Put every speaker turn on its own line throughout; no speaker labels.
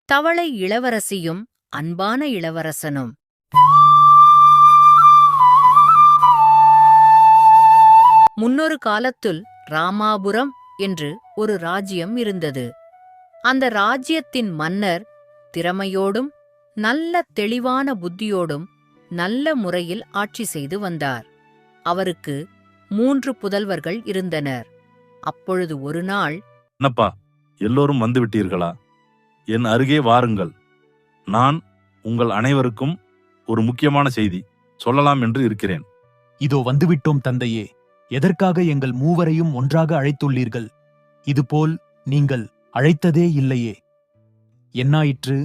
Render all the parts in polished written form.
தவளை இளவரசியும் அன்பான இளவரசனும். முன்னொரு காலத்துல் ராமாபுரம் என்று ஒரு ராஜ்யம் இருந்தது. அந்த ராஜ்யத்தின் மன்னர் திறமையோடும் நல்ல தெளிவான புத்தியோடும் நல்ல முறையில் ஆட்சி செய்து வந்தார். அவருக்கு 3 புதல்வர்கள் இருந்தனர். அப்பொழுது ஒரு நாள்,
என்னப்பா, எல்லோரும் வந்துவிட்டீர்களா? என் அருகே வாருங்கள். நான் உங்கள் அனைவருக்கும் ஒரு முக்கியமான செய்தி சொல்லலாம் என்று இருக்கிறேன்.
இதோ வந்துவிட்டோம் தந்தையே. எதற்காக எங்கள் மூவரையும் ஒன்றாக அழைத்துள்ளீர்கள்? இதுபோல் நீங்கள் அழைத்ததே இல்லையே. என்னாயிற்று?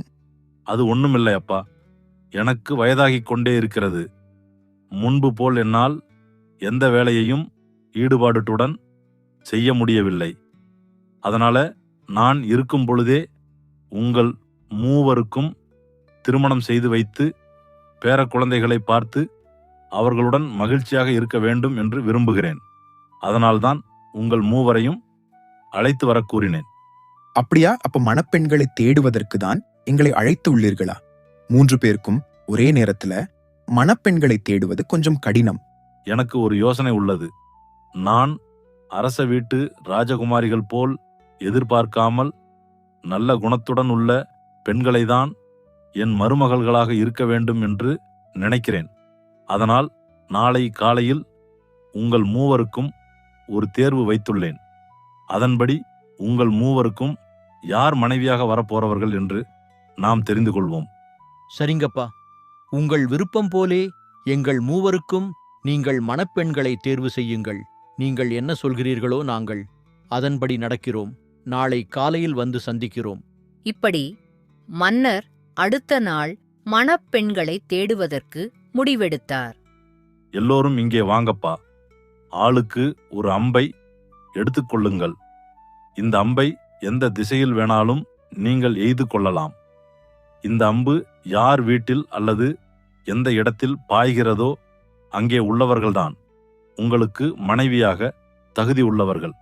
அது ஒண்ணுமில்லை அப்பா. எனக்கு வயதாகிக் கொண்டே இருக்கிறது. முன்பு போல் என்னால் எந்த வேலையையும் ஈடுபாட்டுடன் செய்ய முடியவில்லை. அதனால நான் இருக்கும் பொழுதே உங்கள் மூவருக்கும் திருமணம் செய்து வைத்து பேர குழந்தைகளை பார்த்து அவர்களுடன் மகிழ்ச்சியாக இருக்க வேண்டும் என்று விரும்புகிறேன். அதனால்தான் உங்கள் மூவரையும் அழைத்து வர கூறினேன்.
அப்படியா? அப்ப மணப்பெண்களை தேடுவதற்கு தான் எங்களை அழைத்து உள்ளீர்களா? 3 பேருக்கும் ஒரே நேரத்துல மணப்பெண்களை தேடுவது கொஞ்சம் கடினம்.
எனக்கு ஒரு யோசனை உள்ளது. நான் அரச வீட்டு ராஜகுமாரிகள் போல் எதிர்பார்க்காமல் நல்ல குணத்துடன் உள்ள பெண்களைதான் என் மருமகள்களாக இருக்க வேண்டும் என்று நினைக்கிறேன். அதனால் நாளை காலையில் உங்கள் மூவருக்கும் ஒரு தேர்வு வைத்துள்ளேன். அதன்படி உங்கள் மூவருக்கும் யார் மனைவியாக வரப்போறவர்கள் என்று நாம் தெரிந்து கொள்வோம்.
சரிங்கப்பா, உங்கள் விருப்பம் போலே எங்கள் மூவருக்கும் நீங்கள் மணப்பெண்களை தேர்வு செய்யுங்கள். நீங்கள் என்ன சொல்கிறீர்களோ நாங்கள் அதன்படி நடக்கிறோம். நாளை காலையில் வந்து சந்திக்கிறோம்.
இப்படி மன்னர் அடுத்த நாள் மணப்பெண்களை தேடுவதற்கு முடிவெடுத்தார்.
எல்லோரும் இங்கே வாங்கப்பா. ஆளுக்கு ஒரு அம்பை எடுத்துக்கொள்ளுங்கள். இந்த அம்பை எந்த திசையில் வேணாலும் நீங்கள் எய்து கொள்ளலாம். இந்த அம்பு யார் வீட்டில் அல்லது எந்த இடத்தில் பாய்கிறதோ அங்கே உள்ளவர்கள்தான் உங்களுக்கு மனைவியாக தகுதி உள்ளவர்கள்.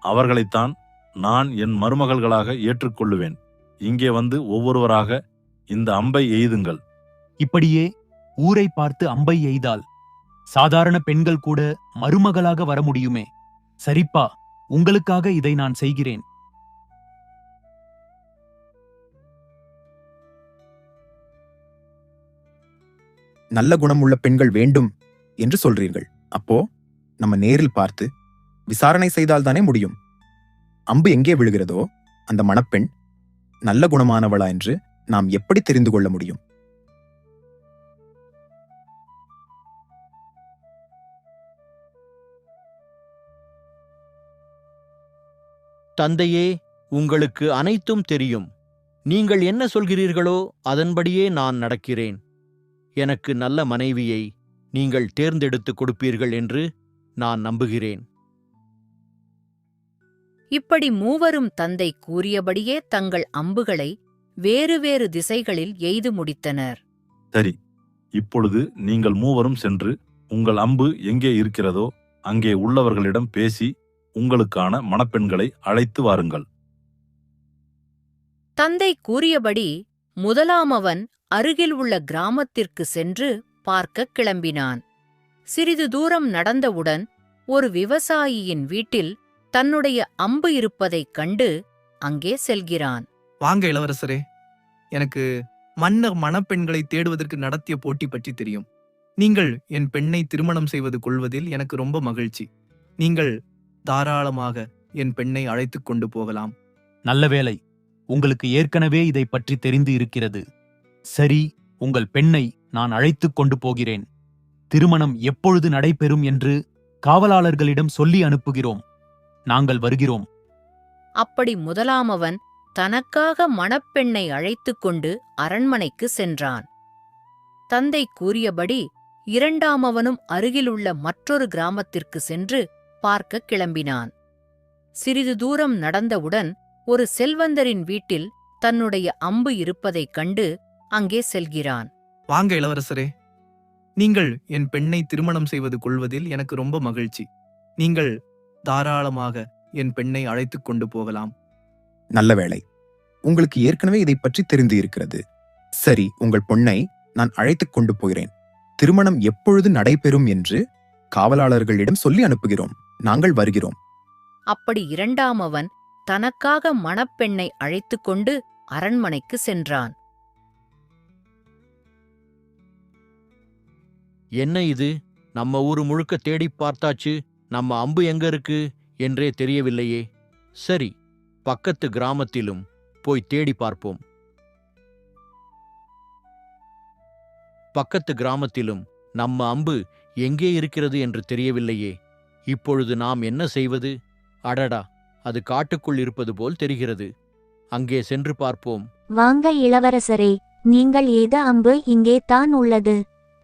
அவர்களைத்தான் நான் என் மருமகள்களாக ஏற்றுக்கொள்ளுவேன். இங்கே வந்து ஒவ்வொருவராக இந்த அம்பை எய்துங்கள்.
இப்படியே ஊரை பார்த்து அம்பை எய்தால் சாதாரண பெண்கள் கூட மருமகளாக வர முடியுமே. சரிப்பா, உங்களுக்காக இதை நான் செய்கிறேன்.
நல்ல குணமுள்ள பெண்கள் வேண்டும் என்று சொல்றீர்கள். அப்போ நம்ம நேரில் பார்த்து விசாரணை செய்தால்தானே முடியும். அம்பு எங்கே விழுகிறதோ அந்த மணப்பெண் நல்ல குணமானவளா என்று நாம் எப்படி தெரிந்து கொள்ள முடியும்?
தந்தையே, உங்களுக்கு அனைத்தும் தெரியும். நீங்கள் என்ன சொல்கிறீர்களோ அதன்படியே நான் நடக்கிறேன். எனக்கு நல்ல மனைவியை நீங்கள் தேர்ந்தெடுத்து கொடுப்பீர்கள் என்று நான் நம்புகிறேன்.
இப்படி மூவரும் தந்தை கூறியபடியே தங்கள் அம்புகளை வேறு வேறு திசைகளில் எய்து முடித்தனர்.
சரி, இப்பொழுது நீங்கள் மூவரும் சென்று உங்கள் அம்பு எங்கே இருக்கிறதோ அங்கே உள்ளவர்களிடம் பேசி உங்களுக்கான மணப்பெண்களை அழைத்து வாருங்கள்.
தந்தை கூறியபடி முதலாமவன் அருகில் உள்ள கிராமத்திற்கு சென்று பார்க்கக் கிளம்பினான். சிறிது தூரம் நடந்தவுடன் ஒரு விவசாயியின் வீட்டில் தன்னுடைய அம்பு இருப்பதைக் கண்டு அங்கே செல்கிறான்.
வாங்க இளவரசரே, எனக்கு மன்னர் மணப்பெண்களை தேடுவதற்கு நடத்திய போட்டி பற்றி தெரியும். நீங்கள் என் பெண்ணை திருமணம் செய்வது கொள்வதில் எனக்கு ரொம்ப மகிழ்ச்சி. நீங்கள் தாராளமாக என் பெண்ணை அழைத்துக் கொண்டு போகலாம்.
நல்ல வேளை, உங்களுக்கு ஏற்கனவே இதை பற்றி தெரிந்து இருக்கிறது. சரி, உங்கள் பெண்ணை நான் அழைத்துக் கொண்டு போகிறேன். திருமணம் எப்பொழுது நடைபெறும் என்று காவலாளர்களிடம் சொல்லி அனுப்புகிறோம். நாங்கள் வருகிறோம்.
அப்படி முதலாமவன் தனக்காக மணப்பெண்ணை அழைத்துக் கொண்டு அரண்மனைக்கு சென்றான். தந்தை கூறியபடி இரண்டாமவனும் அருகிலுள்ள மற்றொரு கிராமத்திற்கு சென்று பார்க்கக் கிளம்பினான். சிறிது தூரம் நடந்தவுடன் ஒரு செல்வந்தரின் வீட்டில் தன்னுடைய அம்பு இருப்பதைக் கண்டு அங்கே செல்கிறான்.
வாங்க இளவரசரே, நீங்கள் என் பெண்ணை திருமணம் செய்வது கொள்வதில் எனக்கு ரொம்ப மகிழ்ச்சி. நீங்கள் தாராளமாக என் பெண்ணை அழைத்துக் கொண்டு போகலாம்.
நல்ல வேளை, உங்களுக்கு ஏற்கனவே இதை பற்றி தெரிந்து இருக்கிறது. சரி, உங்கள் பொண்ணை நான் அழைத்துக் கொண்டு போகிறேன். திருமணம் எப்பொழுது நடைபெறும் என்று காவலாளர்களிடம் சொல்லி அனுப்புகிறோம். நாங்கள் வருகிறோம்.
அப்படி இரண்டாமவன் தனக்காக மணப்பெண்ணை அழைத்துக் கொண்டு அரண்மனைக்கு சென்றான்.
என்ன இது? நம்ம ஊரு முழுக்க தேடிப் பார்த்தாச்சு, நம்ம அம்பு எங்க இருக்கு என்றே தெரியவில்லையே. சரி, பக்கத்து கிராமத்திலும் போய் தேடி பார்ப்போம். பக்கத்து கிராமத்திலும் நம்ம அம்பு எங்கே இருக்கிறது என்று தெரியவில்லையே. இப்பொழுது நாம் என்ன செய்வது? அடடா, அது காட்டுக்குள் இருப்பது போல் தெரிகிறது. அங்கே சென்று பார்ப்போம்.
வாங்க இளவரசரே, நீங்கள் எய்த அம்பு இங்கே தான் உள்ளது.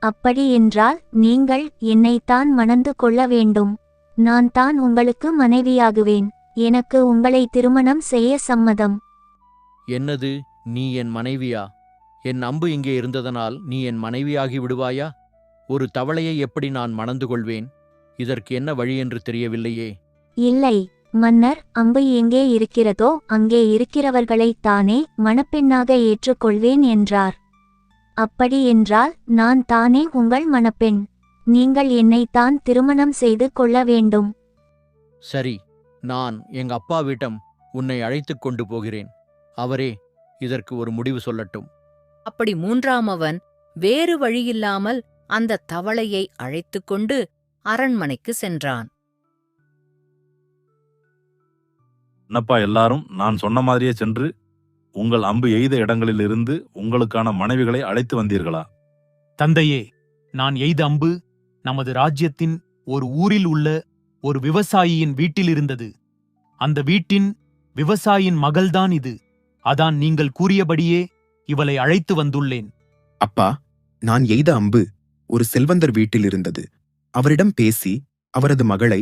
அப்படி என்றால் நீங்கள் என்னைத்தான் மணந்து கொள்ள வேண்டும். நான் தான் உங்களுக்கு மனைவியாகுவேன். எனக்கு உங்களை திருமணம் செய்ய சம்மதம்.
என்னது, நீ என் மனைவியா? என் அம்பு இங்கே இருந்ததனால் நீ என் மனைவியாகி விடுவாயா? ஒரு தவளையை எப்படி நான் மணந்து கொள்வேன்? இதற்கு என்ன வழி என்று தெரியவில்லையே.
இல்லை மன்னர், அம்பு எங்கே இருக்கிறதோ அங்கே இருக்கிறவர்களைத்தானே மணப்பெண்ணாக ஏற்றுக்கொள்வேன் என்றார். அப்படி என்றால் நான் தானே உங்கள் மணப்பெண். நீங்கள் என்னைத்தான் திருமணம் செய்து கொள்ள வேண்டும்.
சரி, நான் எங்க அப்பாவிடம் உன்னை அழைத்துக் கொண்டு போகிறேன். அவரே இதற்கு ஒரு முடிவு சொல்லட்டும்.
அப்படி மூன்றாமவன் வேறு வழியில்லாமல் அந்த தவளையை அழைத்துக் கொண்டு அரண்மனைக்கு சென்றான்.
என்னப்பா எல்லாரும் நான் சொன்ன மாதிரியே சென்று உங்கள் அம்பு எய்த இடங்களிலிருந்து உங்களுக்கான மனைவிகளை அழைத்து வந்தீர்களா?
தந்தையே, நான் எய்த அம்பு நமது ராஜ்யத்தின் ஒரு ஊரில் உள்ள ஒரு விவசாயியின் வீட்டில் இருந்தது. அந்த வீட்டின் விவசாயியின் மகள்தான் இது. அதான் நீங்கள் கூறியபடியே இவளை அழைத்து வந்துள்ளேன்.
அப்பா, நான் எய்த அம்பு ஒரு செல்வந்தர் வீட்டில் இருந்தது. அவரிடம் பேசி அவரது மகளை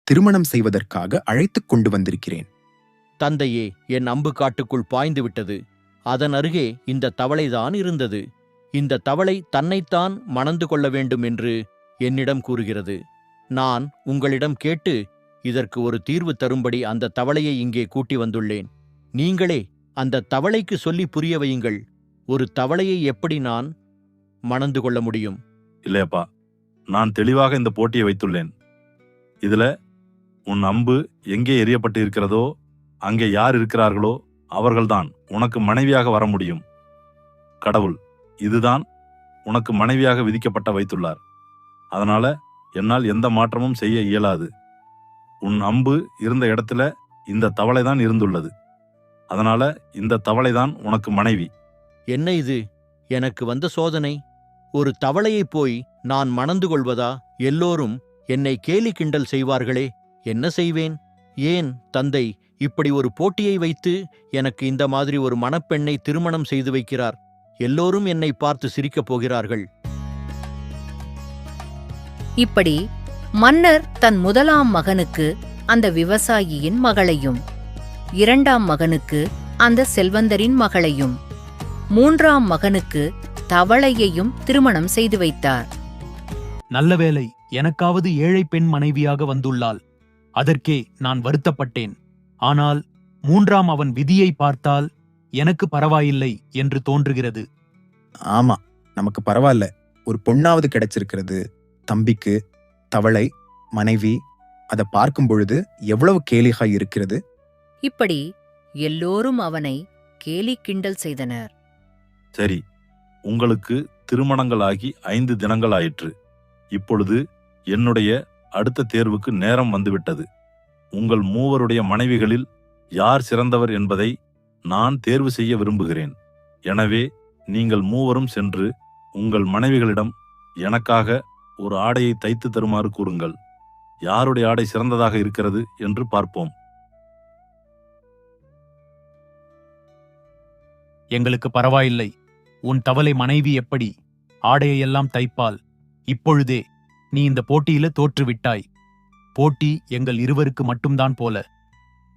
திருமணம் செய்வதற்காக அழைத்துக் கொண்டு வந்திருக்கிறேன்.
தந்தையே, என் அம்பு காட்டுக்குள் பாய்ந்து விட்டது. அதன் அருகே இந்த தவளைதான் இருந்தது. இந்த தவளை தன்னைத்தான் மணந்து கொள்ள வேண்டும் என்று என்னிடம் கூறுகிறது. நான் உங்களிடம் கேட்டு இதற்கு ஒரு தீர்வு தரும்படி அந்த தவளையை இங்கே கூட்டி வந்துள்ளேன். நீங்களே அந்த தவளைக்கு சொல்லி புரிய வையுங்கள். ஒரு தவளையை எப்படி நான் மணந்து கொள்ள முடியும்?
இல்லையப்பா, நான் தெளிவாக இந்த போட்டியை வைத்துள்ளேன். இதுல உன் அம்பு எங்கே எரியப்பட்டு இருக்கிறதோ அங்கே யார் இருக்கிறார்களோ அவர்கள்தான் உனக்கு மனைவியாக வர முடியும். கடவுள் இதுதான் உனக்கு மனைவியாக விதிக்கப்பட்ட வைத்துள்ளார். அதனால என்னால் எந்த மாற்றமும் செய்ய இயலாது. உன் அம்பு இருந்த இடத்துல இந்த தவளைதான் இருந்துள்ளது. அதனால இந்த தவளைதான் உனக்கு மனைவி.
என்ன இது? எனக்கு வந்த சோதனை. ஒரு தவளையைப் போய் நான் மணந்து கொள்வதா? எல்லோரும் என்னை கேலி கிண்டல் செய்வார்களே. என்ன செய்வேன்? ஏன் தந்தை இப்படி ஒரு போட்டியை வைத்து எனக்கு இந்த மாதிரி ஒரு மணப்பெண்ணை திருமணம் செய்து வைக்கிறார்? எல்லோரும் என்னை பார்த்து சிரிக்கப் போகிறார்கள்.
இப்படி மன்னர் தன் முதலாம் மகனுக்கு அந்த விவசாயியின் மகளையும், இரண்டாம் மகனுக்கு அந்த செல்வந்தரின் மகளையும், மூன்றாம் மகனுக்கு தவளையையும் திருமணம் செய்து வைத்தார்.
நல்ல வேளை, எனக்காவது ஏழை பெண் மனைவியாக வந்துள்ளாள். அதற்கே நான் வருத்தப்பட்டேன். ஆனால் மூன்றாம் அவன் விதியை பார்த்தால் எனக்கு பரவாயில்லை என்று தோன்றுகிறது.
ஆமா, நமக்கு பரவாயில்ல. ஒரு பொண்ணாவது கிடைச்சிருக்கிறது. தம்பிக்கு தவளை மனைவி. அதை பார்க்கும் பொழுது எவ்வளவு கேலிகாய் இருக்கிறது.
இப்படி எல்லோரும் அவனை கேலி கிண்டல் செய்தனர்.
சரி, உங்களுக்கு திருமணங்களாகி 5 தினங்கள் ஆயிற்று. இப்பொழுது என்னுடைய அடுத்த தேர்வுக்கு நேரம் வந்துவிட்டது. உங்கள் மூவருடைய மனைவிகளில் யார் சிறந்தவர் என்பதை நான் தேர்வு செய்ய விரும்புகிறேன். எனவே நீங்கள் மூவரும் சென்று உங்கள் மனைவிகளிடம் எனக்காக ஒரு ஆடையை தைத்து தருமாறு கூறுங்கள். யாருடைய ஆடை சிறந்ததாக இருக்கிறது என்று பார்ப்போம்.
எங்களுக்கு பரவாயில்லை. உன் தவளை மனைவி எப்படி ஆடையெல்லாம் தைப்பாள்? இப்பொழுதே நீ இந்த போட்டியில தோற்றுவிட்டாய். போட்டி எங்கள் இருவருக்கு மட்டும்தான் போல.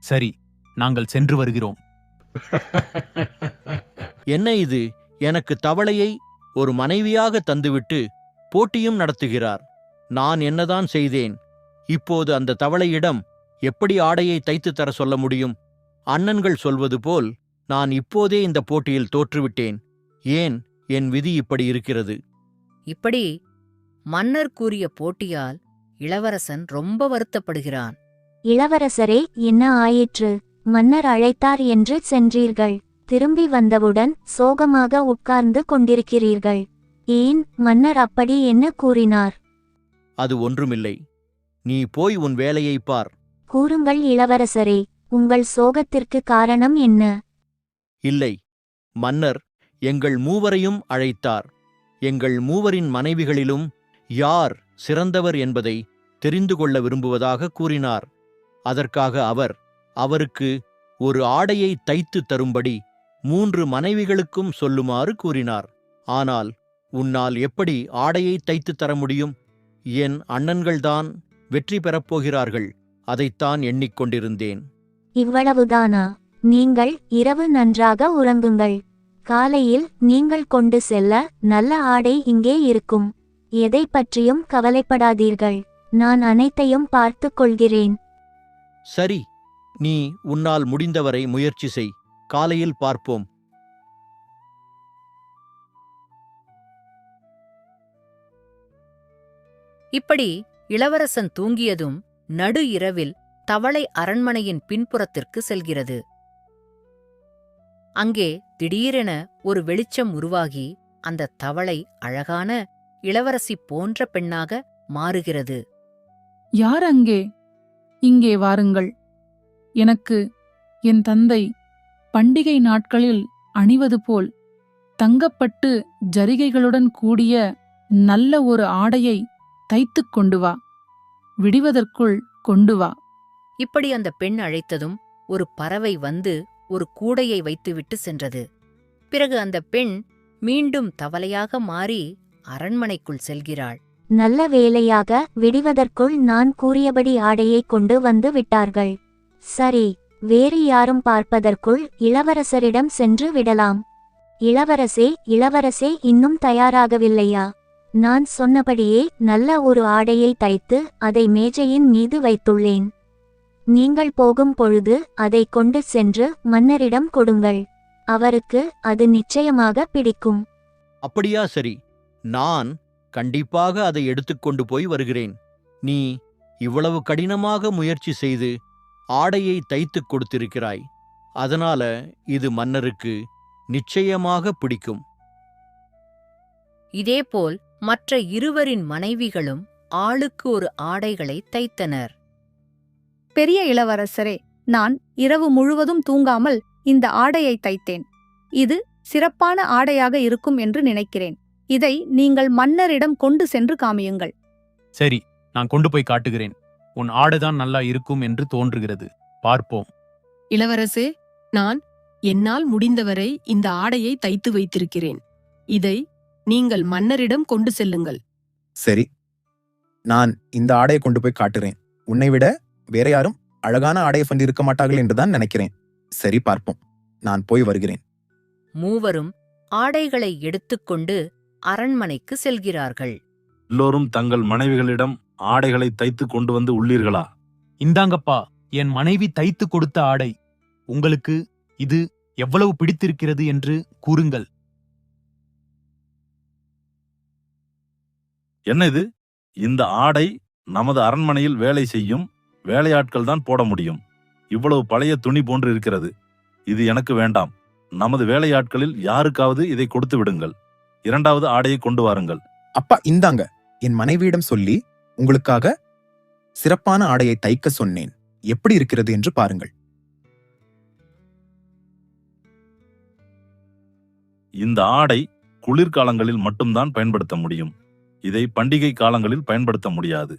சரி, நாங்கள் சென்று வருகிறோம்.
என்ன இது? எனக்கு தவளையை ஒரு மனைவியாக தந்துவிட்டு போட்டியும் நடத்துகிறார். நான் என்னதான் செய்தேன்? இப்போது அந்த தவளையிடம் எப்படி ஆடையை தைத்து தர சொல்ல முடியும்? அண்ணன்கள் சொல்வது போல் நான் இப்போதே இந்த போட்டியில் தோற்றுவிட்டேன். ஏன் என் விதி இப்படி இருக்கிறது?
இப்படி மன்னர் கூறிய போட்டியால் இளவரசன் ரொம்ப வருத்தப்படுகிறான்.
இளவரசரே, என்ன ஆயிற்று? மன்னர் அழைத்தார் என்று சென்றீர்கள். திரும்பி வந்தவுடன் சோகமாக உட்கார்ந்து கொண்டிருக்கிறீர்கள். ஏன், மன்னர் அப்படி என்ன கூறினார்?
அது ஒன்றுமில்லை. நீ போய் உன் வேலையைப் பார்.
கூறுங்கள் இளவரசரே, உங்கள் சோகத்திற்கு காரணம் என்ன?
இல்லை, மன்னர் எங்கள் மூவரையும் அழைத்தார். எங்கள் மூவரின் மனைவிகளிலும் யார் சிறந்தவர் என்பதை தெரிந்து கொள்ள விரும்புவதாக கூறினார். அதற்காக அவருக்கு ஒரு ஆடையை தைத்து தரும்படி 3 மனைவிகளுக்கும் சொல்லுமாறு கூறினார். ஆனால் உன்னால் எப்படி ஆடையை தைத்துத் தர முடியும்? என் அண்ணன்கள்தான் வெற்றி பெறப்போகிறார்கள். அதைத்தான் எண்ணிக்கொண்டிருந்தேன்.
இவ்வளவுதானா? நீங்கள் இரவு நன்றாக உறங்குங்கள். காலையில் நீங்கள் கொண்டு செல்ல நல்ல ஆடை இங்கே இருக்கும். எதை பற்றியும் கவலைப்படாதீர்கள். நான் அனைத்தையும் பார்த்துக் கொள்கிறேன்.
சரி, நீ உன்னால் முடிந்தவரை முயற்சி செய். காலையில் பார்ப்போம்.
இப்படி இளவரசன் தூங்கியதும் நடு இரவில் தவளை அரண்மனையின் பின்புறத்திற்கு செல்கிறது. அங்கே திடீரென ஒரு வெளிச்சம் உருவாகி அந்த தவளை அழகான இளவரசி போன்ற பெண்ணாக மாறுகிறது.
யார் அங்கே? இங்கே வாருங்கள். எனக்கு என் தந்தை பண்டிகை நாட்களில் அணிவது போல் தங்கப்பட்டு ஜரிகைகளுடன் கூடிய நல்ல ஒரு ஆடையை தைத்துக் கொண்டு வா. விடிவதற்குள் கொண்டு வா.
இப்படி அந்த பெண் அழைத்ததும் ஒரு பறவை வந்து ஒரு கூடையை வைத்துவிட்டு சென்றது. பிறகு அந்த பெண் மீண்டும் தவளையாக மாறி அரண்மனைக்குள் செல்கிறாள்.
நல்ல வேளையாக விடிவதற்குள் நான் கூறியபடி ஆடையை கொண்டு வந்து விட்டார்கள். சரி, வேறு யாரும் பார்ப்பதற்குள் இளவரசரிடம் சென்று விடலாம். இளவரசே, இன்னும் தயாராகவில்லையா? நான் சொன்னபடியே நல்ல ஒரு ஆடையை தைத்து அதை மேஜையின் மீது வைத்துள்ளேன். நீங்கள் போகும் பொழுது அதை கொண்டு சென்று மன்னரிடம் கொடுங்கள். அவருக்கு அது நிச்சயமாக பிடிக்கும்.
அப்படியா? சரி, நான் கண்டிப்பாக அதை எடுத்துக்கொண்டு போய் வருகிறேன். நீ இவ்வளவு கடினமாக முயற்சி செய்து ஆடையை தைத்துக் கொடுத்திருக்கிறாய். அதனால இது மன்னருக்கு நிச்சயமாக பிடிக்கும்.
இதேபோல் மற்ற இருவரின் மனைவிகளும் ஆளுக்கு ஒரு ஆடைகளை தைத்தனர்.
பெரிய இளவரசரே, நான் இரவு முழுவதும் தூங்காமல் இந்த ஆடையை தைத்தேன். இது சிறப்பான ஆடையாக இருக்கும் என்று நினைக்கிறேன். இதை நீங்கள் மன்னரிடம் கொண்டு சென்று காமியுங்கள்.
சரி, நான் கொண்டு போய் காட்டுகிறேன். உன் ஆடைதான் நல்லா இருக்கும் என்று தோன்றுகிறது. பார்ப்போம்.
இளவரசே, நான் என்னால் முடிந்தவரை இந்த ஆடையை தைத்து வைத்திருக்கிறேன். இதை நீங்கள் மன்னரிடம் கொண்டு செல்லுங்கள்.
சரி, நான் இந்த ஆடையை கொண்டு போய் காட்டுறேன். உன்னை விட வேற யாரும் அழகான ஆடையை கொண்டு இருக்க மாட்டார்கள் என்றுதான் நினைக்கிறேன். சரி, பார்ப்போம். நான் போய் வருகிறேன்.
மூவரும் ஆடைகளை எடுத்துக்கொண்டு அரண்மனைக்கு செல்கிறார்கள்.
எல்லோரும் தங்கள் மனைவிகளிடம் ஆடைகளை தைத்து கொண்டு வந்து உள்ளீர்களா?
இந்தாங்கப்பா, என் மனைவி தைத்து கொடுத்த ஆடை. உங்களுக்கு இது எவ்வளவு பிடித்திருக்கிறது என்று கூறுங்கள்.
என்ன இது? இந்த ஆடை நமது அரண்மனையில் வேலை செய்யும் வேலையாட்கள் தான் போட முடியும். இவ்வளவு பழைய துணி போன்று இருக்கிறது. இது எனக்கு வேண்டாம். நமது வேலையாட்களில் யாருக்காவது இதை கொடுத்து விடுங்கள். 2வது ஆடையை கொண்டு வாருங்கள்.
அப்பா, இந்தாங்க. என் மனைவியிடம் சொல்லி உங்களுக்காக சிறப்பான ஆடையை தைக்க சொன்னேன். எப்படி இருக்கிறது என்று பாருங்கள்.
இந்த ஆடை குளிர்காலங்களில் மட்டும்தான் பயன்படுத்த முடியும். இதை பண்டிகை காலங்களில் பயன்படுத்த முடியாது.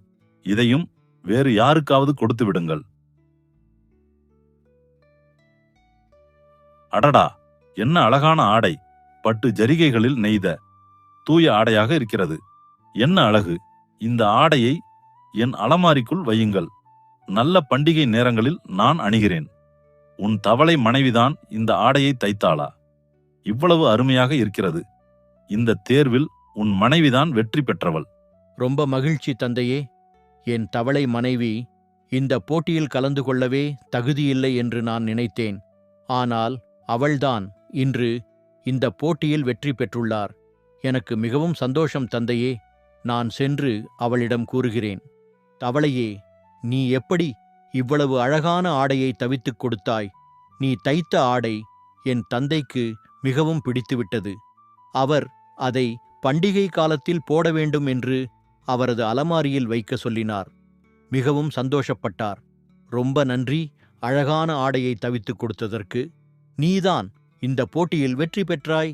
இதையும் வேறு யாருக்காவது கொடுத்து விடுங்கள். அடடா, என்ன அழகான ஆடை! பட்டு ஜரிகைகளில் நெய்த தூய ஆடையாக இருக்கிறது. என்ன அழகு! இந்த ஆடையை என் அலமாரிக்குள் வையுங்கள். நல்ல பண்டிகை நேரங்களில் நான் அணிகிறேன். உன் தவளை மனைவிதான் இந்த ஆடையை தைத்தாளா? இவ்வளவு அருமையாக இருக்கிறது. இந்த தேர்வில் உன் மனைவிதான் வெற்றி பெற்றவள்.
ரொம்ப மகிழ்ச்சி தந்தையே. என் தவளை மனைவி இந்த போட்டியில் கலந்து கொள்ளவே தகுதியில்லை என்று நான் நினைத்தேன். ஆனால் அவள்தான் இன்று இந்த போட்டியில் வெற்றி பெற்றுள்ளார். எனக்கு மிகவும் சந்தோஷம் தந்தையே. நான் சென்று அவளிடம் கூறுகிறேன். தவளையே, நீ எப்படி இவ்வளவு அழகான ஆடையை தவித்துக் கொடுத்தாய்? நீ தைத்த ஆடை என் தந்தைக்கு மிகவும் பிடித்துவிட்டது. அவர் அதை பண்டிகை காலத்தில் போட வேண்டும் என்று அவரது அலமாரியில் வைக்க சொல்லினார். மிகவும் சந்தோஷப்பட்டார். ரொம்ப நன்றி அழகான ஆடையை தவித்துக் கொடுத்ததற்கு. நீதான் இந்த போட்டியில் வெற்றி பெற்றாய்.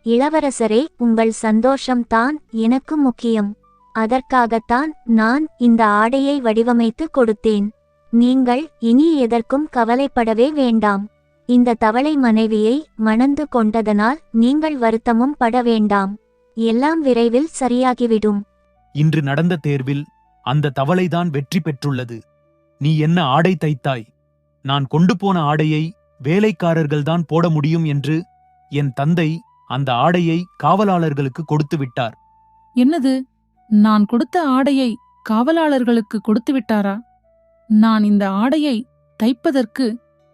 இளவரசரே, உங்கள் சந்தோஷம்தான் எனக்கு முக்கியம். அதற்காகத்தான் நான் இந்த ஆடையை வடிவமைத்து கொடுத்தேன். நீங்கள் இனி எதற்கும் கவலைப்படவே வேண்டாம். இந்த தவளை மனைவியை மணந்து கொண்டதனால் நீங்கள் வருத்தமும் பட வேண்டாம். எல்லாம் விரைவில் சரியாகிவிடும்.
இன்று நடந்த தேர்வில் அந்த தவளைதான் வெற்றி பெற்றுள்ளது. நீ என்ன ஆடை தைத்தாய்? நான் கொண்டு போன ஆடையை வேலைக்காரர்கள்தான் போட முடியும் என்று என் தந்தை அந்த ஆடையை காவலாளர்களுக்கு கொடுத்து விட்டார்.
என்னது, நான் கொடுத்த ஆடையை காவலாளர்களுக்கு கொடுத்து விட்டாரா? நான் இந்த ஆடையை தைப்பதற்கு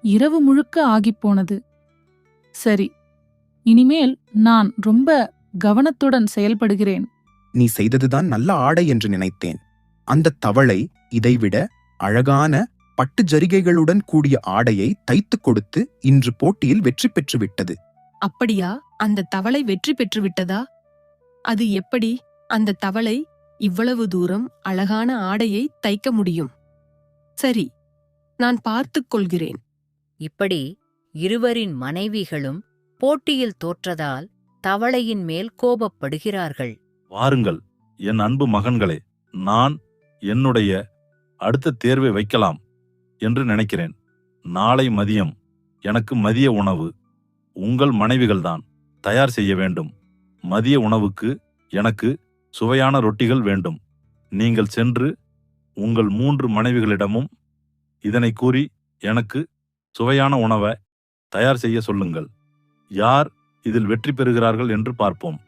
இரவு முழுக்க ஆகிப்போனது. சரி, இனிமேல் நான் ரொம்ப கவனத்துடன் செயல்படுகிறேன்.
நீ செய்ததுதான் நல்ல ஆடை என்று நினைத்தேன். அந்த தவளை இதைவிட அழகான பட்டு ஜரிகைகளுடன் கூடிய ஆடையை தைத்துக் கொடுத்து இன்று போட்டியில் வெற்றி பெற்றுவிட்டது.
அப்படியா? அந்த தவளை வெற்றி பெற்று விட்டதா? அது எப்படி அந்த தவளை இவ்வளவு தூரம் அழகான ஆடையை தைக்க முடியும்? சரி, நான் பார்த்துக் கொள்கிறேன்.
இப்படி இருவரின் மனைவிகளும் போட்டியில் தோற்றதால் தவளையின் மேல் கோபப்படுகிறார்கள்.
வாருங்கள் என் அன்பு மகன்களே, நான் என்னுடைய அடுத்த தேர்வை வைக்கலாம் என்று நினைக்கிறேன். நாளை மதியம் எனக்கு மதிய உணவு உங்கள் மனைவிகள்தான் தயார் செய்ய வேண்டும். மதிய உணவுக்கு எனக்கு சுவையான ரொட்டிகள் வேண்டும். நீங்கள் சென்று உங்கள் 3 மனைவிகளிடமும் இதனை கூறி எனக்கு சுவையான உணவை தயார் செய்ய சொல்லுங்கள். யார் இதில் வெற்றி பெறுகிறார்கள் என்று பார்ப்போம்.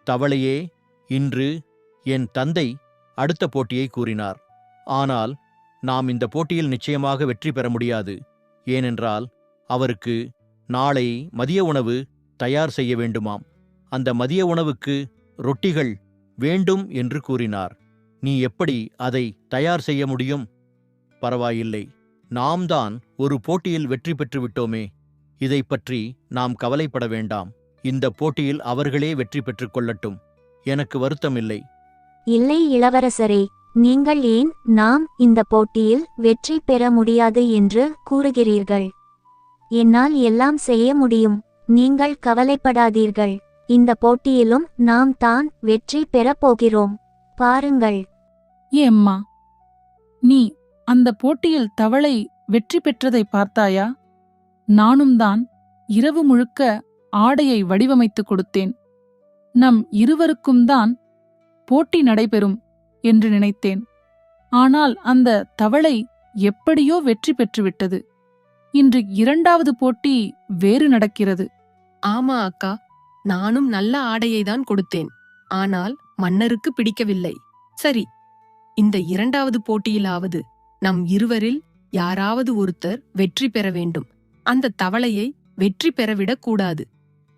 தவளையே, இன்று என் தந்தை அடுத்த போட்டியை கூறினார். ஆனால் நாம் இந்த போட்டியில் நிச்சயமாக வெற்றி பெற முடியாது. ஏனென்றால் அவருக்கு நாளை மதிய உணவு தயார் செய்ய வேண்டுமாம். அந்த மதிய உணவுக்கு ரொட்டிகள் வேண்டும் என்று கூறினார். நீ எப்படி அதை தயார் செய்ய முடியும்? பரவாயில்லை, நாம் தான் ஒரு போட்டியில் வெற்றி பெற்று விட்டோமே. இதை பற்றி நாம் கவலைப்பட வேண்டாம். இந்த போட்டியில் அவர்களே வெற்றி பெற்றுக் கொள்ளட்டும். எனக்கு வருத்தமில்லை.
இல்லை இளவரசரே, நீங்கள் ஏன் நாம் இந்த போட்டியில் வெற்றி பெற முடியாது என்று கூறுகிறீர்கள்? என்னால் எல்லாம் செய்ய முடியும். நீங்கள் கவலைப்படாதீர்கள். இந்த போட்டியிலும் நாம் தான் வெற்றி பெறப் போகிறோம். பாருங்கள்.
அம்மா, நீ அந்த போட்டியில் தவளை வெற்றி பெற்றதை பார்த்தாயா? நானும் தான் இரவு முழுக்க ஆடையை வடிவமைத்து கொடுத்தேன். நம் இருவருக்கும் தான் போட்டி நடைபெறும் என்று நினைத்தேன். ஆனால் அந்த தவளை எப்படியோ வெற்றி பெற்றுவிட்டது. இன்று 2வது போட்டி வேறு நடக்கிறது.
ஆமா அக்கா, நானும் நல்ல ஆடையை தான் கொடுத்தேன். ஆனால் மன்னருக்கு பிடிக்கவில்லை. சரி, இந்த 2வது போட்டியிலாவது நம் இருவரில் யாராவது ஒருத்தர் வெற்றி பெற வேண்டும். அந்த தவளையை வெற்றி பெறவிடக் கூடாது.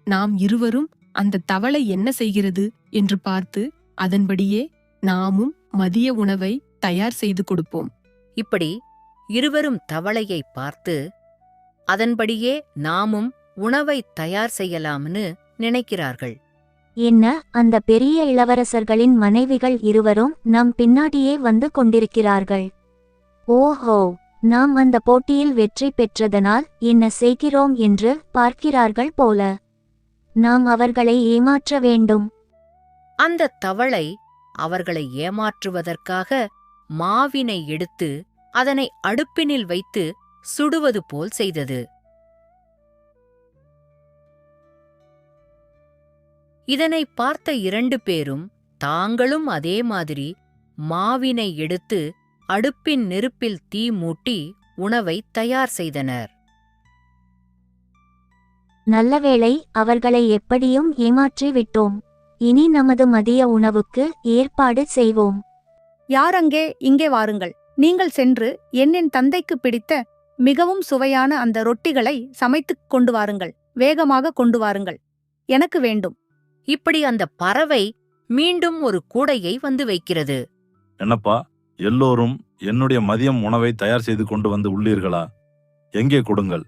நாம் இருவரும் அந்த தவளை என்ன செய்கிறது என்று பார்த்து அதன்படியே நாமும் மதிய உணவை தயார் செய்து கொடுப்போம்.
இப்படி இருவரும் தவளையை பார்த்து அதன்படியே நாமும் உணவை தயார் செய்யலாம்னு நினைக்கிறார்கள்.
என்ன, அந்த பெரிய இளவரசர்களின் மனைவிகள் இருவரும் நம் பின்னாடியே வந்து கொண்டிருக்கிறார்கள். ஓஹோ, நாம் அந்த போட்டியில் வெற்றி பெற்றதனால் என்ன செய்கிறோம் என்று பார்க்கிறார்கள் போல. நாம் அவர்களை ஏமாற்ற வேண்டும்.
அந்த தவளை அவர்களை ஏமாற்றுவதற்காக மாவினை எடுத்து அதனை அடுப்பினில் வைத்து சுடுவது போல் செய்தது. இதனை பார்த்த 2 பேரும் தாங்களும் அதே மாதிரி மாவினை எடுத்து அடுப்பின் நெருப்பில் தீ மூட்டி உணவை தயார் செய்தனர்.
நல்லவேளை, அவர்களை எப்படியும் ஏமாற்றி விட்டோம். இனி நமது மதிய உணவுக்கு ஏற்பாடு செய்வோம்.
யாரங்கே? இங்கே வாருங்கள். நீங்கள் சென்று என் தந்தைக்கு பிடித்த மிகவும் சுவையான அந்த ரொட்டிகளை சமைத்துக் கொண்டு வாருங்கள். வேகமாக கொண்டு வாருங்கள். எனக்கு வேண்டும்.
இப்படி அந்த பறவை மீண்டும் ஒரு கூடையை வந்து வைக்கிறது.
என்னப்பா, எல்லோரும் என்னுடைய மதியம் உணவை தயார் செய்து கொண்டு வந்து உள்ளீர்களா? எங்கே கொடுங்கள்.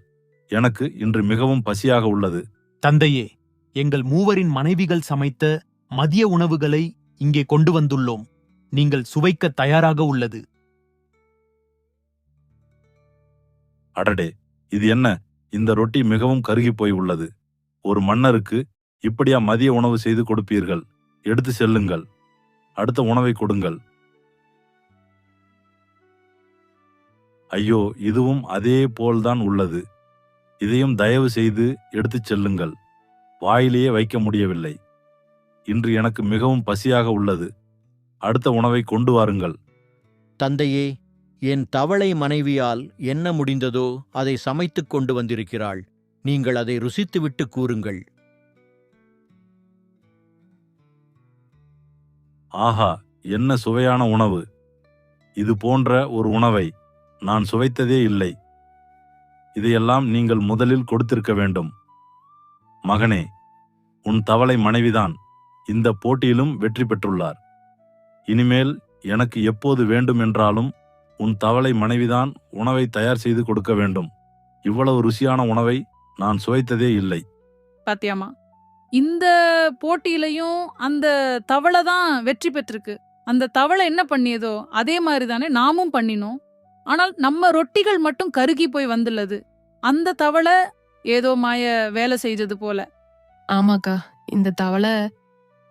எனக்கு இன்று மிகவும் பசியாக உள்ளது.
தந்தையே, எங்கள் மூவரின் மனைவிகள் சமைத்த மதிய உணவுகளை இங்கே கொண்டு வந்துள்ளோம். நீங்கள் சுவைக்க தயாராக உள்ளது.
அடடே, இது என்ன? இந்த ரொட்டி மிகவும் கருகிப் போய் உள்ளது. ஒரு மன்னருக்கு இப்படியா மதிய உணவு செய்து கொடுப்பீர்கள்? எடுத்து செல்லுங்கள். அடுத்த உணவை கொடுங்கள். ஐயோ, இதுவும் அதே போல்தான் உள்ளது. இதையும் தயவு செய்து எடுத்துச் செல்லுங்கள். வாயிலேயே வைக்க முடியவில்லை. இன்று எனக்கு மிகவும் பசியாக உள்ளது. அடுத்த உணவை கொண்டு வாருங்கள்.
தந்தையே, என் தவளை மனைவியால் என்ன முடிந்ததோ அதை சமைத்துக் கொண்டு வந்திருக்கிறாள். நீங்கள் அதை ருசித்துவிட்டு கூறுங்கள்.
ஆஹா, என்ன சுவையான உணவு! இது போன்ற ஒரு உணவை நான் சுவைத்ததே இல்லை. இதையெல்லாம் நீங்கள் முதலில் கொடுத்திருக்க வேண்டும். மகனே, உன் தவளை மனைவிதான் இந்த போட்டியிலும் வெற்றி பெற்றுள்ளார். இனிமேல் எனக்கு எப்போது வேண்டும் என்றாலும் உன் தவளை மனைவிதான் உணவை தயார் செய்து கொடுக்க வேண்டும். இவ்வளவு ருசியான உணவை நான் சுவைத்ததே இல்லை.
பாத்தியாமா, இந்த போட்டியிலையும் அந்த தவளை தான் வெற்றி பெற்றிருக்கு. அந்த தவளை என்ன பண்ணியதோ அதே மாதிரி தானே நாமும் பண்ணினோம். ஆனால் நம்ம ரொட்டிகள் மட்டும் கருகி போய் வந்துள்ளது. அந்த தவளை ஏதோ மாய வேலை செய்தது போல.
ஆமாக்கா, இந்த தவளை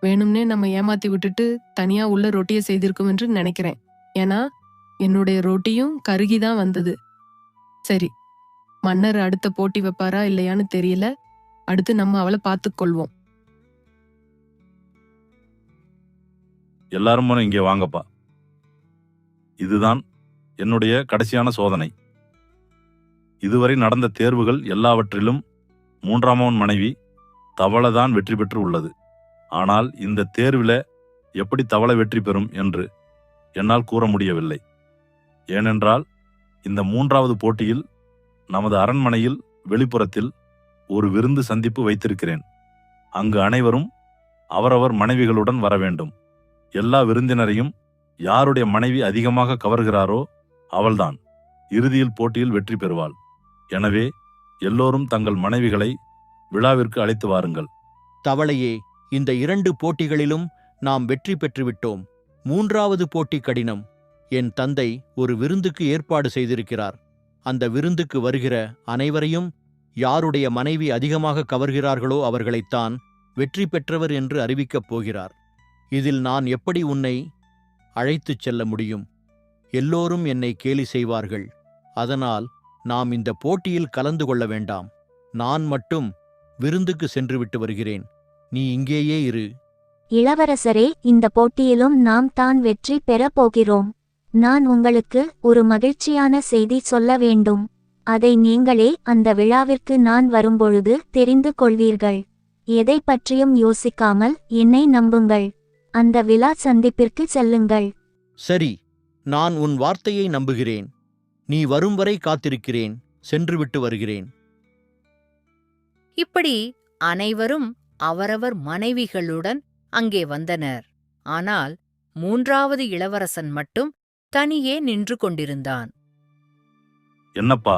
வேணும்னே நம்ம ஏமாத்தி விட்டுட்டு தனியா உள்ள ரொட்டியை செய்திருக்கும் என்று நினைக்கிறேன். ஏன்னா என்னுடைய ரொட்டியும் கருகிதான் வந்தது. சரி, மன்னர் அடுத்த போட்டி வைப்பாரா இல்லையான்னு தெரியல. அடுத்து நம்ம அவளை பார்த்துக்கொள்வோம்.
எல்லாரும் இங்கே வாங்கப்பா. இதுதான் என்னுடைய கடைசியான சோதனை. இதுவரை நடந்த தேர்வுகள் எல்லாவற்றிலும் மூன்றாமவன் மனைவி தவளைதான் வெற்றி பெற்று உள்ளது. ஆனால் இந்த தேர்வில் எப்படி தவளை வெற்றி பெறும் என்று என்னால் கூற முடியவில்லை. ஏனென்றால் இந்த மூன்றாவது போட்டியில் நமது அரண்மனையில் வெளிப்புறத்தில் ஒரு விருந்து சந்திப்பு வைத்திருக்கிறேன். அங்கு அனைவரும் அவரவர் மனைவிகளுடன் வர வேண்டும். எல்லா விருந்தினரையும் யாருடைய மனைவி அதிகமாக கவர்கிறாரோ அவள்தான் இறுதியில் போட்டியில் வெற்றி பெறுவாள். எனவே எல்லோரும் தங்கள் மனைவிகளை விழாவிற்கு அழைத்து வாருங்கள்.
தவளையே, இந்த 2 போட்டிகளிலும் நாம் வெற்றி பெற்றுவிட்டோம். 3வது போட்டி கடினம். என் தந்தை ஒரு விருந்துக்கு ஏற்பாடு செய்திருக்கிறார். அந்த விருந்துக்கு வருகிற அனைவரையும் யாருடைய மனைவி அதிகமாக கவர்கிறார்களோ அவர்களைத்தான் வெற்றி பெற்றவர் என்று அறிவிக்கப் போகிறார். இதில் நான் எப்படி உன்னை அழைத்துச் செல்ல முடியும்? எல்லோரும் என்னை கேலி செய்வார்கள். அதனால் நாம் இந்த போட்டியில் கலந்து கொள்ள வேண்டாம். நான் மட்டும் விருந்துக்கு சென்றுவிட்டு வருகிறேன். நீ இங்கேயே இரு.
இளவரசரே, இந்த போட்டியிலும் நாம் தான் வெற்றி பெறப் போகிறோம். நான் உங்களுக்கு ஒரு மகிழ்ச்சியான செய்தி சொல்ல வேண்டும். அதை நீங்களே அந்த விழாவிற்கு நான் வரும்பொழுது தெரிந்து கொள்வீர்கள். எதை பற்றியும் யோசிக்காமல் என்னை நம்புங்கள். அந்த விழா சந்திப்பிற்கு செல்லுங்கள்.
சரி, நான் உன் வார்த்தையை நம்புகிறேன். நீ வரும் வரை காத்திருக்கிறேன். சென்றுவிட்டு வருகிறேன்.
இப்படி அனைவரும் அவரவர் மனைவிகளுடன் அங்கே வந்தனர். ஆனால் 3வது இளவரசன் மட்டும் தனியே நின்று கொண்டிருந்தான்.
என்னப்பா,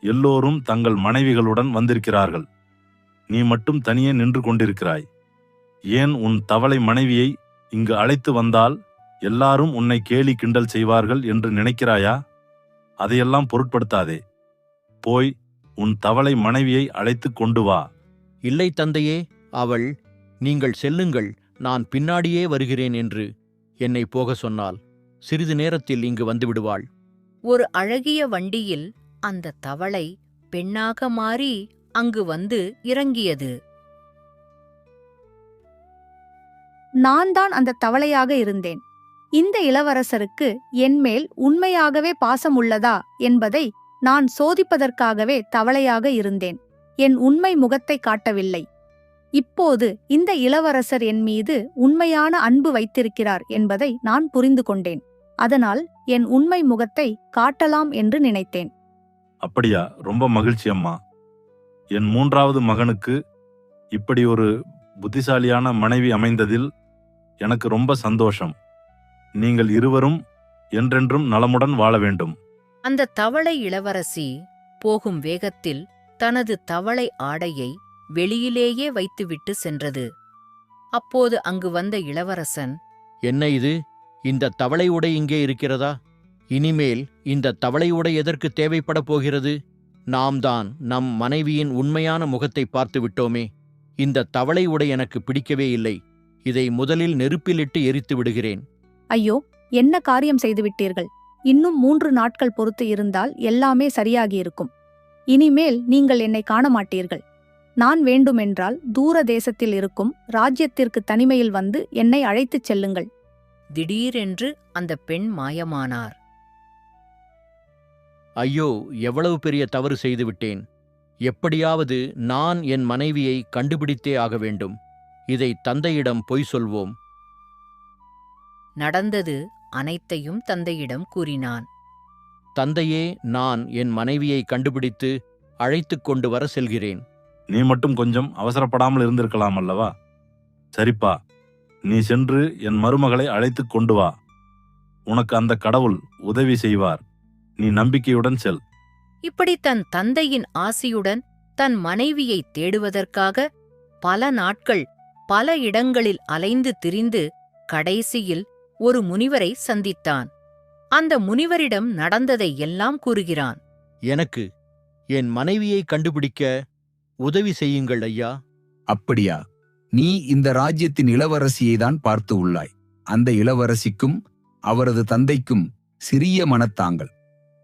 எல்லோரும் தங்கள் மனைவிகளுடன் வந்திருக்கிறார்கள். நீ மட்டும் தனியே நின்று கொண்டிருக்கிறாய். ஏன் உன் தவளை மனைவியை இங்கு அழைத்து வந்தால் எல்லாரும் உன்னை கேலி கிண்டல் செய்வார்கள் என்று நினைக்கிறாயா? அதையெல்லாம் பொருட்படுத்தாதே. போய் உன் தவளை மனைவியை அழைத்து கொண்டு வா.
இல்லை தந்தையே, அவள் நீங்கள் செல்லுங்கள், நான் பின்னாடியே வருகிறேன் என்று என்னை போக சொன்னால் சிறிது நேரத்தில் இங்கு வந்துவிடுவாள்.
ஒரு அழகிய வண்டியில் அந்த தவளை பெண்ணாக மாறி அங்கு வந்து இறங்கியது.
நான் தான் அந்த தவளையாக இருந்தேன். இந்த இளவரசருக்கு என்மேல் உண்மையாகவே பாசம் உள்ளதா என்பதை நான் சோதிப்பதற்காகவே தவளையாக இருந்தேன். என் உண்மை முகத்தை காட்டவில்லை. இப்போது இந்த இளவரசர் என் மீது உண்மையான அன்பு வைத்திருக்கிறார் என்பதை நான் புரிந்து கொண்டேன். அதனால் என் உண்மை முகத்தை காட்டலாம் என்று நினைத்தேன்.
அப்படியா? ரொம்ப மகிழ்ச்சி அம்மா. என் 3வது மகனுக்கு இப்படி ஒரு புத்திசாலியான மனைவி அமைந்ததில் எனக்கு ரொம்ப சந்தோஷம். நீங்கள் இருவரும் என்றென்றும் நலமுடன் வாழ வேண்டும்.
அந்த தவளை இளவரசி போகும் வேகத்தில் தனது தவளை ஆடையை வெளியிலேயே வைத்துவிட்டு சென்றது. அப்போது அங்கு வந்த இளவரசன்,
என்ன இது? இந்த தவளை உடை இங்கே இருக்கிறதா? இனிமேல் இந்த தவளை உடை எதற்கு தேவைப்பட போகிறது? நாம் தான் நம் மனைவியின் உண்மையான முகத்தை பார்த்து விட்டோமே. இந்த தவளை உடை எனக்கு பிடிக்கவே இல்லை. இதை முதலில் நெருப்பிலிட்டு எரித்து விடுகிறேன்.
ஐயோ, என்ன காரியம் செய்துவிட்டீர்கள்! இன்னும் 3 நாட்கள் பொறுத்து இருந்தால் எல்லாமே சரியாகியிருக்கும். இனிமேல் நீங்கள் என்னை காண மாட்டீர்கள். நான் வேண்டுமென்றால் தூர தேசத்தில் இருக்கும் ராஜ்யத்திற்கு தனிமையில் வந்து என்னை அழைத்துச் செல்லுங்கள்.
திடீரென்று அந்த பெண் மாயமானார்.
ஐயோ, எவ்வளவு பெரிய தவறு செய்துவிட்டேன். எப்படியாவது நான் என் மனைவியை கண்டுபிடித்தே ஆக வேண்டும். இதை தந்தையிடம் பொய் சொல்வோம்.
நடந்தது அனைத்தையும் தந்தையிடம் கூறினான்.
தந்தையே, நான் என் மனைவியை கண்டுபிடித்து அழைத்துக் கொண்டு வர செல்கிறேன்.
நீ மட்டும் கொஞ்சம் அவசரப்படாமல் இருந்திருக்கலாம் அல்லவா? சரிப்பா, நீ சென்று என் மருமகளை அழைத்துக் கொண்டு வா. உனக்கு அந்த கடவுள் உதவி செய்வார். நீ நம்பிக்கையுடன் செல்.
இப்படி தன் தந்தையின் ஆசியுடன் தன் மனைவியை தேடுவதற்காக பல நாட்கள் பல இடங்களில் அலைந்து திரிந்து கடைசியில் ஒரு முனிவரை சந்தித்தான். அந்த முனிவரிடம் நடந்ததை எல்லாம் கூறுகிறான்.
எனக்கு என் மனைவியை கண்டுபிடிக்க உதவி செய்யுங்கள் ஐயா.
அப்படியா? நீ இந்த ராஜ்யத்தின் இளவரசியை தான் பார்த்து உள்ளாய். அந்த இளவரசிக்கும் அவரது தந்தைக்கும் சிறிய மனத்தாங்கள்.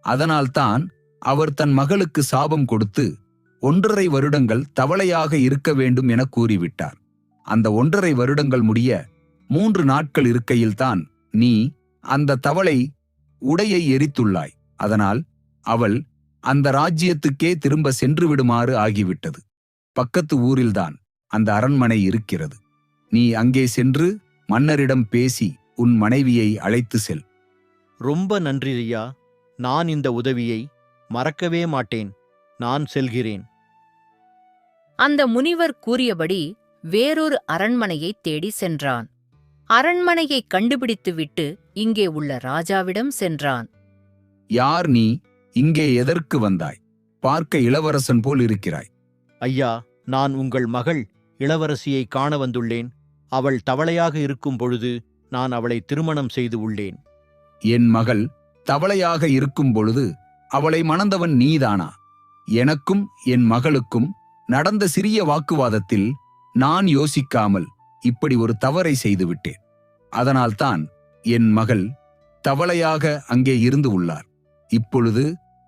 அதனால்தான் அவர் தன் மகளுக்கு சாபம் கொடுத்து 1.5 வருடங்கள் தவளையாக இருக்க வேண்டும் என கூறிவிட்டார். அந்த 1.5 வருடங்கள் முடிய 3 நாட்கள் இருக்கையில்தான் நீ அந்த தவளை உடையை எரித்துள்ளாய். அதனால் அவள் அந்த ராஜ்யத்துக்கே திரும்ப சென்று விடுமாறு ஆகிவிட்டது. பக்கத்து ஊரில்தான் அந்த அரண்மனை இருக்கிறது. நீ அங்கே சென்று மன்னரிடம் பேசி உன் மனைவியை அழைத்து செல்.
ரொம்ப நன்றி ஐயா. நான் இந்த உதவியை மறக்கவே மாட்டேன். நான் செல்கிறேன்.
அந்த முனிவர் கூறியபடி வேறொரு அரண்மனையை தேடி சென்றான். அரண்மனையை கண்டுபிடித்துவிட்டு இங்கே உள்ள ராஜாவிடம் சென்றான்.
யார் நீ? இங்கே எதற்கு வந்தாய்? பார்க்க இளவரசன் போல் இருக்கிறாய்.
ஐயா, நான் உங்கள் மகள் இளவரசியை காண வந்துள்ளேன். அவள் தவளையாக இருக்கும் பொழுது நான் அவளை திருமணம் செய்து உள்ளேன்.
என் மகள் தவளையாக இருக்கும் பொழுது அவளை மணந்தவன் நீதானா? எனக்கும் என் மகளுக்கும் நடந்த சிறிய வாக்குவாதத்தில் நான் யோசிக்காமல் இப்படி ஒரு தவறை செய்துவிட்டேன். அதனால்தான் என் மகள் தவளையாக அங்கே இருந்து உள்ளார். இப்பொழுது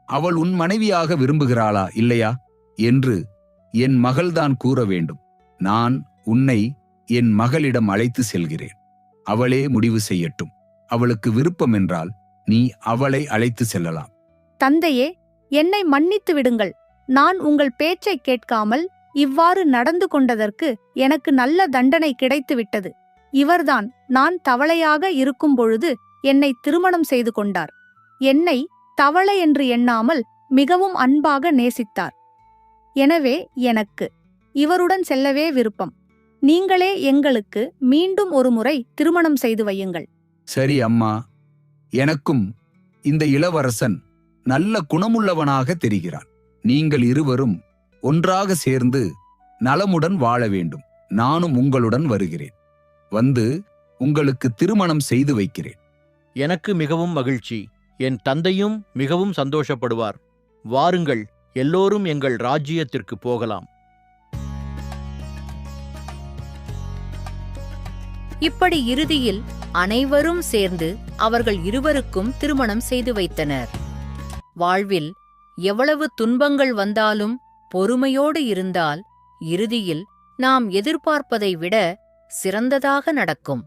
அவள் உன் மனைவியாக விரும்புகிறாளா இல்லையா என்று என் மகள்தான் கூற வேண்டும். நான் உன்னை என் மகளிடம் அழைத்து செல்கிறேன். அவளே முடிவு செய்யட்டும். அவளுக்கு விருப்பம் என்றால் நீ அவளை அழைத்து செல்லலாம்.
தந்தையே, என்னை மன்னித்து விடுங்கள். நான் உங்கள் பேச்சைக் கேட்காமல் இவ்வாறு நடந்து கொண்டதற்கு எனக்கு நல்ல தண்டனை கிடைத்துவிட்டது. இவர்தான் நான் தவளையாக இருக்கும் பொழுது என்னை திருமணம் செய்து கொண்டார். என்னை தவளை என்று எண்ணாமல் மிகவும் அன்பாக நேசித்தார். எனவே எனக்கு இவருடன் செல்லவே விருப்பம். நீங்களே எங்களுக்கு மீண்டும் ஒரு முறை திருமணம் செய்து வையுங்கள்.
சரி அம்மா, எனக்கும் இந்த இளவரசன் நல்ல குணமுள்ளவனாக தெரிகிறான். நீங்கள் இருவரும் ஒன்றாக சேர்ந்து நலமுடன் வாழ வேண்டும். நானும் உங்களுடன் வருகிறேன். வந்து உங்களுக்கு திருமணம் செய்து வைக்கிறேன்.
எனக்கு மிகவும் மகிழ்ச்சி. என் தந்தையும் மிகவும் சந்தோஷப்படுவார். வாருங்கள், எல்லோரும் எங்கள் ராஜ்யத்திற்கு போகலாம்.
இப்படி இறுதியில் அனைவரும் சேர்ந்து அவர்கள் இருவருக்கும் திருமணம் செய்து வைத்தனர். வாழ்வில் எவ்வளவு துன்பங்கள் வந்தாலும் பொறுமையோடு இருந்தால் இறுதியில் நாம் எதிர்பார்ப்பதை விட சிறந்ததாக நடக்கும்.